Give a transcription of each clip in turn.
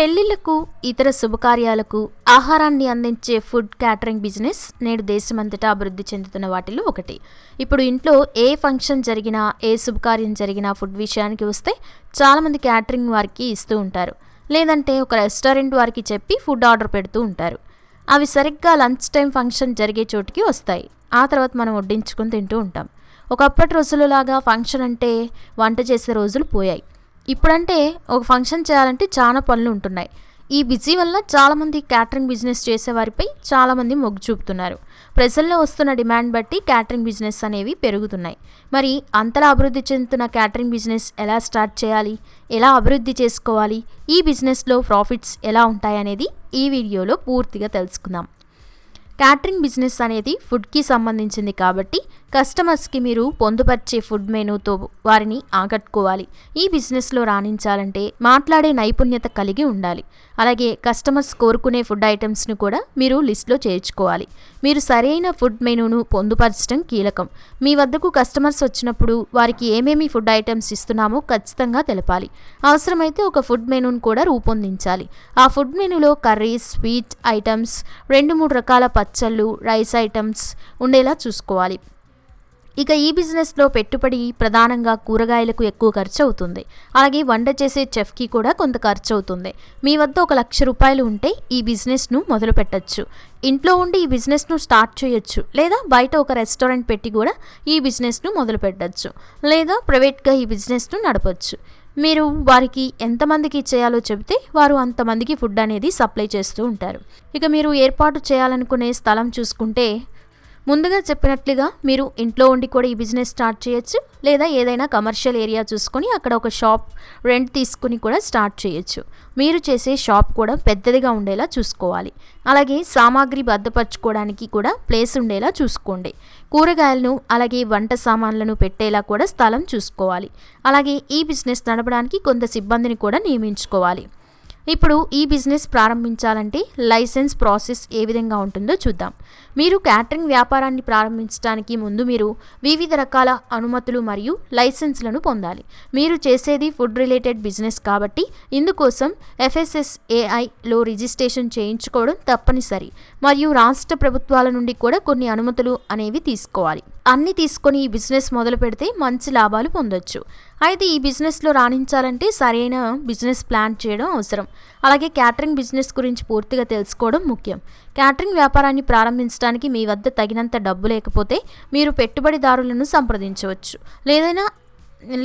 పెళ్లిళ్లకు, ఇతర శుభకార్యాలకు ఆహారాన్ని అందించే ఫుడ్ క్యాటరింగ్ బిజినెస్ నేడు దేశమంతటా అభివృద్ధి చెందుతున్న వాటిల్లో ఒకటి. ఇప్పుడు ఇంట్లో ఏ ఫంక్షన్ జరిగినా, ఏ శుభకార్యం జరిగినా ఫుడ్ విషయానికి వస్తే చాలామంది క్యాటరింగ్ వారికి ఇస్తూ ఉంటారు. లేదంటే ఒక రెస్టారెంట్ వారికి చెప్పి ఫుడ్ ఆర్డర్ పెడుతూ ఉంటారు. అవి సరిగ్గా లంచ్ టైం ఫంక్షన్ జరిగే చోటికి వస్తాయి. ఆ తర్వాత మనం వడ్డించుకొని తింటూ ఉంటాం. ఒకప్పటి రోజులలాగా ఫంక్షన్ అంటే వంట చేసే రోజులు పోయాయి. ఇప్పుడంటే ఒక ఫంక్షన్ చేయాలంటే చాలా పనులు ఉంటున్నాయి. ఈ బిజీ వల్ల చాలామంది క్యాటరింగ్ బిజినెస్ చేసేవారిపై చాలామంది మొగ్గు చూపుతున్నారు. ప్రజల్లో వస్తున్న డిమాండ్ బట్టి క్యాటరింగ్ బిజినెస్ అనేవి పెరుగుతున్నాయి. మరి అంతలా అభివృద్ధి చెందుతున్న క్యాటరింగ్ బిజినెస్ ఎలా స్టార్ట్ చేయాలి, ఎలా అభివృద్ధి చేసుకోవాలి, ఈ బిజినెస్లో ప్రాఫిట్స్ ఎలా ఉంటాయనేది ఈ వీడియోలో పూర్తిగా తెలుసుకుందాం. క్యాటరింగ్ బిజినెస్ అనేది ఫుడ్కి సంబంధించింది కాబట్టి కస్టమర్స్కి మీరు పొందుపరిచే ఫుడ్ మెనూతో వారిని ఆకట్టుకోవాలి. ఈ బిజినెస్లో రాణించాలంటే మాట్లాడే నైపుణ్యత కలిగి ఉండాలి. అలాగే కస్టమర్స్ కోరుకునే ఫుడ్ ఐటమ్స్ను కూడా మీరు లిస్ట్లో చేర్చుకోవాలి. మీరు సరైన ఫుడ్ మెనూను పొందుపరచడం కీలకం. మీ వద్దకు కస్టమర్స్ వచ్చినప్పుడు వారికి ఏమేమి ఫుడ్ ఐటమ్స్ ఇస్తున్నామో ఖచ్చితంగా తెలపాలి. అవసరమైతే ఒక ఫుడ్ మెనూను కూడా రూపొందించాలి. ఆ ఫుడ్ మెనూలో కర్రీస్, స్వీట్ ఐటమ్స్, 2-3 రకాల పచ్చళ్ళు, రైస్ ఐటమ్స్ ఉండేలా చూసుకోవాలి. ఇక ఈ బిజినెస్లో పెట్టుబడి ప్రధానంగా కూరగాయలకు ఎక్కువ ఖర్చు అవుతుంది. అలాగే వంట చేసే చెఫ్కి కూడా కొంత ఖర్చు అవుతుంది. మీ వద్ద 1,00,000 రూపాయలు ఉంటే ఈ బిజినెస్ను మొదలు పెట్టచ్చు. ఇంట్లో ఉండి ఈ బిజినెస్ను స్టార్ట్ చేయొచ్చు. లేదా బయట ఒక రెస్టారెంట్ పెట్టి కూడా ఈ బిజినెస్ను మొదలు పెట్టచ్చు. లేదా ప్రైవేట్గా ఈ బిజినెస్ను నడపచ్చు. మీరు వారికి ఎంతమందికి చేయాలో చెబితే వారు అంతమందికి ఫుడ్ అనేది సప్లై చేస్తూ ఉంటారు. ఇక మీరు ఏర్పాటు చేయాలనుకునే స్థలం చూసుకుంటే ముందుగా చెప్పినట్లుగా మీరు ఇంట్లో ఉండి కూడా ఈ బిజినెస్ స్టార్ట్ చేయొచ్చు. లేదా ఏదైనా కమర్షియల్ ఏరియా చూసుకొని అక్కడ ఒక షాప్ రెంట్ తీసుకుని కూడా స్టార్ట్ చేయొచ్చు. మీరు చేసే షాప్ కూడా పెద్దదిగా ఉండేలా చూసుకోవాలి. అలాగే సామాగ్రి భద్రపరచుకోవడానికి కూడా ప్లేస్ ఉండేలా చూసుకోండి. కూరగాయలను అలాగే వంట సామాన్లను పెట్టేలా కూడా స్థలం చూసుకోవాలి. అలాగే ఈ బిజినెస్ నడపడానికి కొంత సిబ్బందిని కూడా నియమించుకోవాలి. ఇప్పుడు ఈ బిజినెస్ ప్రారంభించాలంటే లైసెన్స్ ప్రాసెస్ ఏ విధంగా ఉంటుందో చూద్దాం. మీరు క్యాటరింగ్ వ్యాపారాన్ని ప్రారంభించడానికి ముందు మీరు వివిధ రకాల అనుమతులు మరియు లైసెన్స్లను పొందాలి. మీరు చేసేది ఫుడ్ రిలేటెడ్ బిజినెస్ కాబట్టి ఇందుకోసం FSSAIలో రిజిస్ట్రేషన్ చేయించుకోవడం తప్పనిసరి. మరియు రాష్ట్ర ప్రభుత్వాల నుండి కూడా కొన్ని అనుమతులు అనేవి తీసుకోవాలి. అన్నీ తీసుకొని ఈ బిజినెస్ మొదలు పెడితే మంచి లాభాలు పొందొచ్చు. అయితే ఈ బిజినెస్లో రాణించాలంటే సరైన బిజినెస్ ప్లాన్ చేయడం అవసరం. అలాగే క్యాటరింగ్ బిజినెస్ గురించి పూర్తిగా తెలుసుకోవడం ముఖ్యం. క్యాటరింగ్ వ్యాపారాన్ని ప్రారంభించడానికి మీ వద్ద తగినంత డబ్బు లేకపోతే మీరు పెట్టుబడిదారులను సంప్రదించవచ్చు.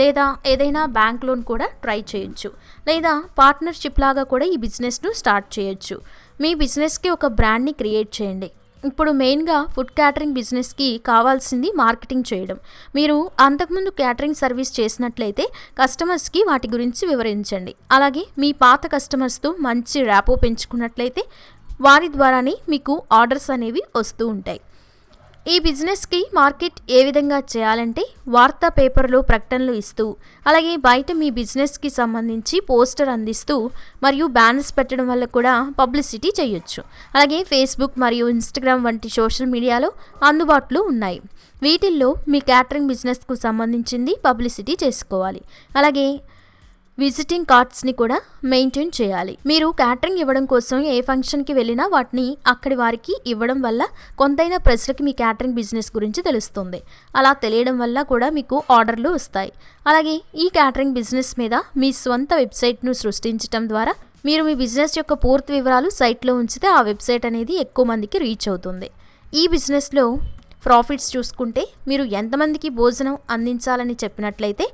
లేదా ఏదైనా బ్యాంక్ లోన్ కూడా ట్రై చేయొచ్చు. లేదా పార్ట్నర్షిప్ లాగా కూడా ఈ బిజినెస్ను స్టార్ట్ చేయొచ్చు. మీ బిజినెస్కి ఒక బ్రాండ్ని క్రియేట్ చేయండి. ఇప్పుడు మెయిన్గా ఫుడ్ క్యాటరింగ్ బిజినెస్కి కావాల్సింది మార్కెటింగ్ చేయడం. మీరు అంతకుముందు క్యాటరింగ్ సర్వీస్ చేసినట్లయితే కస్టమర్స్కి వాటి గురించి వివరించండి. అలాగే మీ పాత కస్టమర్స్తో మంచి ర్యాపో పెంచుకున్నట్లయితే వారి ద్వారానే మీకు ఆర్డర్స్ అనేవి వస్తూ ఉంటాయి. ఈ బిజినెస్కి మార్కెట్ ఏ విధంగా చేయాలంటే వార్తా పేపర్లో ప్రకటనలు ఇస్తూ, అలాగే బయట మీ బిజినెస్కి సంబంధించి పోస్టర్ అందిస్తూ మరియు బ్యానర్స్ పెట్టడం వల్ల కూడా పబ్లిసిటీ చేయొచ్చు. అలాగే ఫేస్బుక్ మరియు ఇన్స్టాగ్రామ్ వంటి సోషల్ మీడియాలో అందుబాటులో ఉన్నాయి. వీటిల్లో మీ క్యాటరింగ్ బిజినెస్కు సంబంధించింది పబ్లిసిటీ చేసుకోవాలి. అలాగే విజిటింగ్ కార్డ్స్ని కూడా మెయింటైన్ చేయాలి. మీరు క్యాటరింగ్ ఇవ్వడం కోసం ఏ ఫంక్షన్కి వెళ్ళినా వాటిని అక్కడి వారికి ఇవ్వడం వల్ల కొంతైనా ప్రజలకి మీ క్యాటరింగ్ బిజినెస్ గురించి తెలుస్తుంది. అలా తెలియడం వల్ల కూడా మీకు ఆర్డర్లు వస్తాయి. అలాగే ఈ క్యాటరింగ్ బిజినెస్ మీద మీ స్వంత వెబ్సైట్ను సృష్టించడం ద్వారా మీరు మీ బిజినెస్ యొక్క పూర్తి వివరాలు సైట్లో ఉంచితే ఆ వెబ్సైట్ అనేది ఎక్కువ మందికి రీచ్ అవుతుంది. ఈ బిజినెస్లో ప్రాఫిట్స్ చూసుకుంటే మీరు ఎంతమందికి భోజనం అందించాలని చెప్పినట్లయితే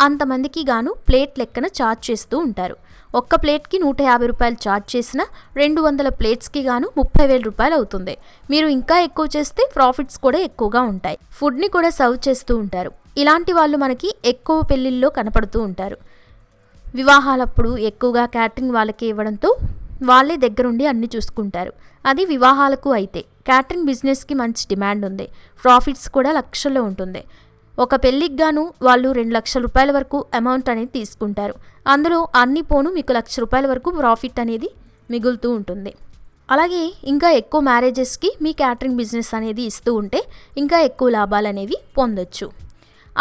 అంతమందికి గాను ప్లేట్ లెక్కన ఛార్జ్ చేస్తూ ఉంటారు. ఒక్క ప్లేట్కి 150 రూపాయలు ఛార్జ్ చేసిన 200 ప్లేట్స్కి గాను 30,000 రూపాయలు అవుతుంది. మీరు ఇంకా ఎక్కువ చేస్తే ప్రాఫిట్స్ కూడా ఎక్కువగా ఉంటాయి. ఫుడ్ని కూడా సర్వ్ చేస్తూ ఉంటారు. ఇలాంటి వాళ్ళు మనకి ఎక్కువ పెళ్ళిళ్ళలో కనపడుతూ ఉంటారు. వివాహాలప్పుడు ఎక్కువగా క్యాటరింగ్ వాళ్ళకి ఇవ్వడంతో వాళ్ళే దగ్గరుండి అన్ని చూసుకుంటారు. అది వివాహాలకు అయితే క్యాటరింగ్ బిజినెస్కి మంచి డిమాండ్ ఉంది. ప్రాఫిట్స్ కూడా లక్షల్లో ఉంటుంది. ఒక పెళ్ళికి గాను వాళ్ళు 2,00,000 రూపాయల వరకు అమౌంట్ అనేది తీసుకుంటారు. అందులో అన్ని పోను మీకు 1,00,000 రూపాయల వరకు ప్రాఫిట్ అనేది మిగులుతూ ఉంటుంది. అలాగే ఇంకా ఎక్కువ మ్యారేజెస్కి మీ క్యాటరింగ్ బిజినెస్ అనేది ఇస్తూ ఉంటే ఇంకా ఎక్కువ లాభాలు అనేవి పొందొచ్చు.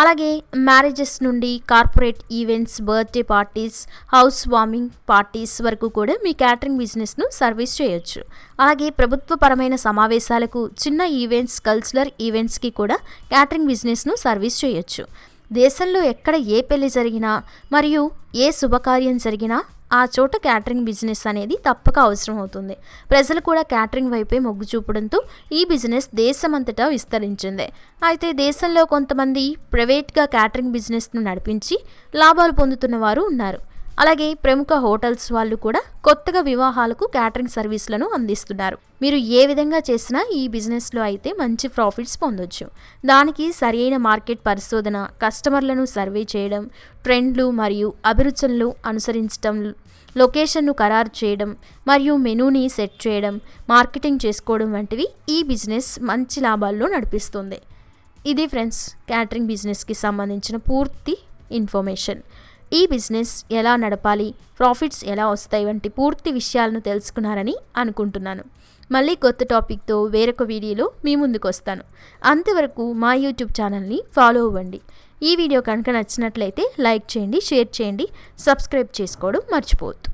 అలాగే మ్యారేజెస్ నుండి corporate events, birthday parties, house warming parties వరకు కూడా మీ క్యాటరింగ్ బిజినెస్ను సర్వీస్ చేయొచ్చు. అలాగే ప్రభుత్వపరమైన సమావేశాలకు, చిన్న ఈవెంట్స్, కల్చరల్ ఈవెంట్స్కి కూడా క్యాటరింగ్ బిజినెస్ను సర్వీస్ చేయొచ్చు. దేశంలో ఎక్కడ ఏ పెళ్లి జరిగినా మరియు ఏ శుభకార్యం జరిగినా ఆ చోట క్యాటరింగ్ బిజినెస్ అనేది తప్పక అవసరం అవుతుంది. ప్రజలు కూడా క్యాటరింగ్ వైపే మొగ్గు చూపడంతో ఈ బిజినెస్ దేశమంతటా విస్తరించింది. అయితే దేశంలో కొంతమంది ప్రైవేట్గా క్యాటరింగ్ బిజినెస్ను నడిపించి లాభాలు పొందుతున్న వారు ఉన్నారు. అలాగే ప్రముఖ హోటల్స్ వాళ్ళు కూడా కొత్తగా వివాహాలకు క్యాటరింగ్ సర్వీసులను అందిస్తున్నారు. మీరు ఏ విధంగా చేసినా ఈ బిజినెస్లో అయితే మంచి ప్రాఫిట్స్ పొందొచ్చు. దానికి సరైన మార్కెట్ పరిశోధన, కస్టమర్లను సర్వే చేయడం, ట్రెండ్లు మరియు అభిరుచులను అనుసరించడం, లొకేషన్ను ఖరారు చేయడం మరియు మెనూని సెట్ చేయడం, మార్కెటింగ్ చేసుకోవడం వంటివి ఈ బిజినెస్ మంచి లాభాల్లో నడిపిస్తుంది. ఇది ఫ్రెండ్స్ క్యాటరింగ్ బిజినెస్కి సంబంధించిన పూర్తి ఇన్ఫర్మేషన్. ఈ బిజినెస్ ఎలా నడపాలి, ప్రాఫిట్స్ ఎలా వస్తాయి వంటి పూర్తి విషయాలను తెలుసుకున్నారని అనుకుంటున్నాను. మళ్ళీ కొత్త టాపిక్తో వేరొక వీడియోలో మీ ముందుకు వస్తాను. అంతవరకు మా యూట్యూబ్ ఛానల్ని ఫాలో అవ్వండి. ఈ వీడియో కనుక నచ్చినట్లయితే లైక్ చేయండి, షేర్ చేయండి, సబ్స్క్రైబ్ చేసుకోవడం మర్చిపోవద్దు.